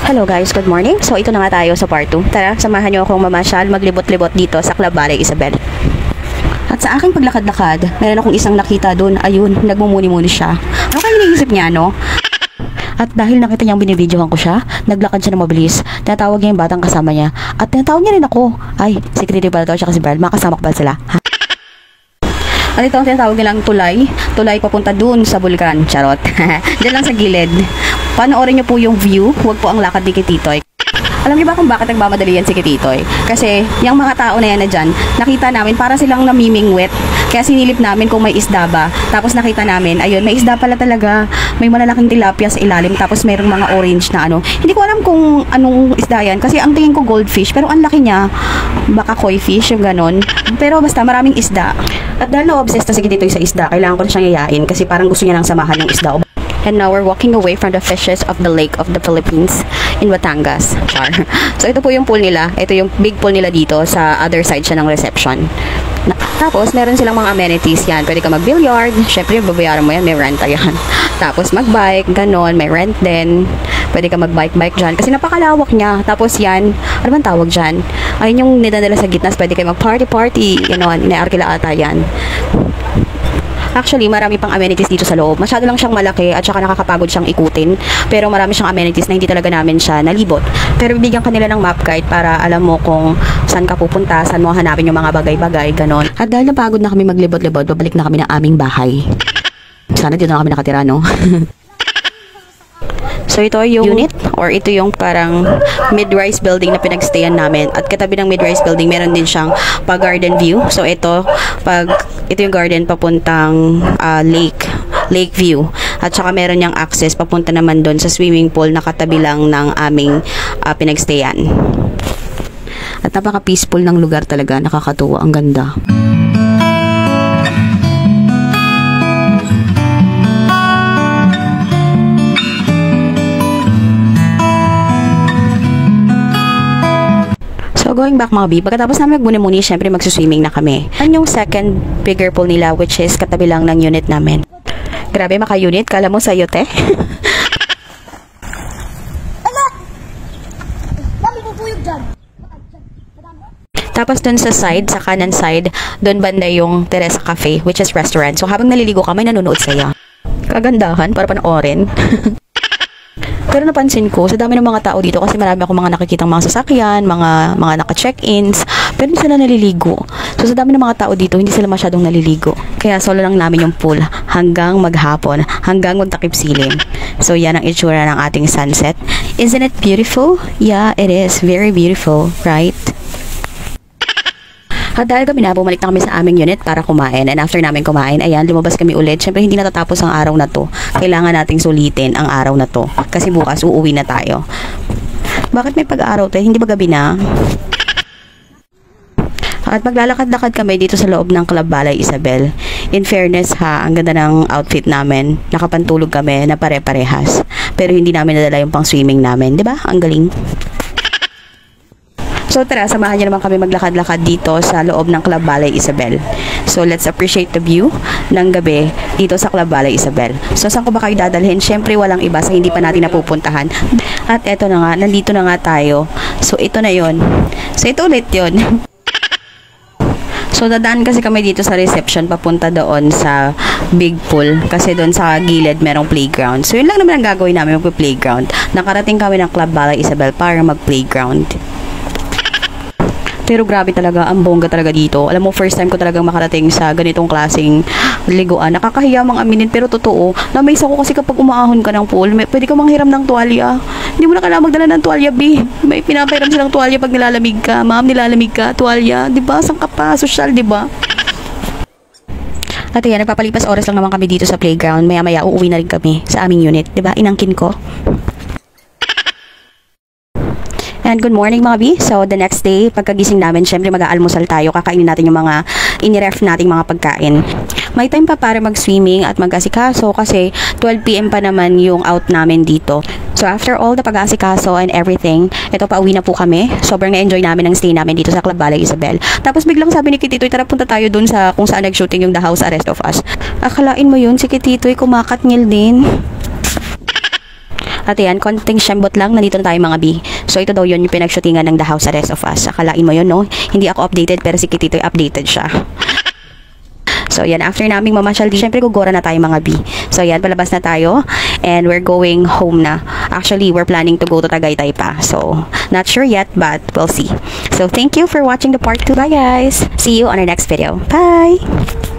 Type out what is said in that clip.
Hello guys, good morning. So ito na nga tayo sa part 2. Tara, samahan niyo akong mamasyal, maglibot-libot dito sa Club Balay Isabel. At sa aking paglakad-lakad, meron akong isang nakita doon. Ayun, nagmumuni-muni siya. Ano kaya iniisip niya, no? At dahil nakita niyang binibidyohan ko siya, naglakad siya na mabilis. Tinatawag niya yung batang kasama niya. At tinatawag niya rin ako. Ay, security pala to siya kasi Bral. Makasama ko pala sila. Ha? At ito ang tinatawag nilang tulay. Tulay papunta doon sa bulkan. Charot. Diyan lang sa gilid. Panoorin niyo po yung view. Huwag po ang lakad ni Kititoy. Alam niyo ba kung bakit nagmamadali yan si Kititoy? Kasi yung mga tao na yan na dyan, nakita namin para silang namimingwit. Kaya sinilip namin kung may isda ba. Tapos nakita namin, ayun, may isda pala talaga. May malalaking tilapia sa ilalim. Tapos mayroong mga orange na ano. Hindi ko alam kung anong isda yan. Kasi ang tingin ko goldfish. Pero ang laki niya. Baka koi fish, yung ganon. Pero basta maraming isda. At dahil na-obsessed na si Kititoy sa isda, kailangan ko na siyang yayain. Kasi parang gusto niya nang samahan yung isda. And now we're walking away from the fishes of the Lake of the Philippines in Batangas. Char. So ito po yung pool nila. Ito yung big pool nila dito. Sa other side siya ng reception. Tapos meron silang mga amenities yan. Pwede ka mag-billiard. Syempre babayaran mo yan. May rent yan. Tapos mag-bike. Ganon. May rent din. Pwede ka mag-bike dyan. Kasi napakalawak niya. Tapos yan. Ano bang tawag dyan? Ayun yung nidadala sa gitna. Pwede kayo mag-party. Ganon. Ina-arkila ata yan. Actually, marami pang amenities dito sa loob. Masyado lang siyang malaki at saka nakakapagod siyang ikutin. Pero marami siyang amenities na hindi talaga namin siya nalibot. Pero bibigyan ka nila ng map guide para alam mo kung saan ka pupunta, saan mo hanapin yung mga bagay-bagay, ganon. At dahil napagod na kami maglibot-libot, babalik na kami ng aming bahay. Sana dito na kami nakatira, no? So ito yung unit or ito yung parang mid-rise building na pinagstayan namin. At katabi ng mid-rise building, meron din siyang pa-garden view. So ito yung garden papuntang lake view. At saka meron niyang access papunta naman doon sa swimming pool na katabi lang ng aming pinagstayan. At napaka-peaceful ng lugar talaga. Nakakatuwa. Ang ganda. So, going back mga B, pagkatapos namin magmuni-muni, syempre magsuswimming na kami. Yan yung second bigger pool nila, which is katabi lang ng unit namin. Grabe, maka-unit. Kala mo sa'yo, te? Tapos dun sa side, sa kanan side, dun banda yung Teresa Cafe, which is restaurant. So, habang naliligo ka, may nanonood sa'yo. Kagandahan, para panoorin. Pero napansin ko, sa dami ng mga tao dito, kasi marami akong mga nakikitang mga sasakyan, mga naka-check-ins, pero hindi sila naliligo. So, sa dami ng mga tao dito, hindi sila masyadong naliligo. Kaya solo lang namin yung pool hanggang maghapon, hanggang magtakip silim. So, yan ang itsura ng ating sunset. Isn't it beautiful? Yeah, it is. Very beautiful, right? At dahil gabi na, bumalik na kami sa aming unit para kumain. And after namin kumain, ayan, lumabas kami ulit. Siyempre, hindi natatapos ang araw na to. Kailangan nating sulitin ang araw na to. Kasi bukas, uuwi na tayo. Bakit may pag-araw tayo? Hindi ba gabi na? At maglalakad-lakad kami dito sa loob ng Club Balay Isabel. In fairness ha, ang ganda ng outfit namin. Nakapantulog kami na pare-parehas. Pero hindi namin nadala yung pang swimming namin. Diba? Ang galing. So tara, samahan niyo naman kami maglakad-lakad dito sa loob ng Club Balay Isabel. So let's appreciate the view ng gabi dito sa Club Balay Isabel. So saan ko ba kayo dadalhin? Syempre walang iba sa hindi pa natin napupuntahan. At eto na nga, nandito na nga tayo. So ito na yon. So ito ulit yon. So dadaan kasi kami dito sa reception papunta doon sa big pool. Kasi doon sa gilid merong playground. So yun lang naman ang gagawin namin, mag-playground. Nakarating kami ng Club Balay Isabel para mag-playground. Pero grabe talaga, ang bongga talaga dito. Alam mo, first time ko talagang makarating sa ganitong klaseng liguan. Nakakahiya mang aminin, pero totoo. Na-amaze ako kasi kapag umaahon ka ng pool, pwede ka manghiram ng tuwalya. Hindi mo na kailangan magdala ng tuwalya, B. May pinapahiram silang tuwalya pag nilalamig ka. Ma'am, nilalamig ka, tuwalya. Diba? Saan ka pa? Social, diba? At yan, nagpapalipas oras lang naman kami dito sa playground. Maya-maya, uuwi na rin kami sa aming unit. Diba? Inangkin ko. And good morning mga B. So the next day, pagkagising namin, syempre mag-aalmusal tayo. Kakainin natin yung mga iniref nating mga pagkain. May time pa para mag-swimming at mag-asikaso kasi 12 PM pa naman yung out namin dito. So after all the pag-asikaso and everything, ito pauwi na po kami. Sobrang na-enjoy namin ang stay namin dito sa Club Balay Isabel. Tapos biglang sabi ni Kititoy, tara punta tayo dun sa kung saan nag-shooting yung The House Arrest of Us. Akalain mo yun, si Kititoy kumakatngil din. At yan, konting syembot lang, nandito na tayo mga B. So ito daw yun yung pinagshootingan ng The House sa Rest of Us. Akalain mo yun, no? Hindi ako updated, pero si Kitty updated siya. So yan, after naming mamasyal din, syempre gugora na tayo mga B. So yan, palabas na tayo and we're going home na. Actually, we're planning to go to Tagaytay pa. So, not sure yet, but we'll see. So, thank you for watching the part 2. Bye guys! See you on our next video. Bye!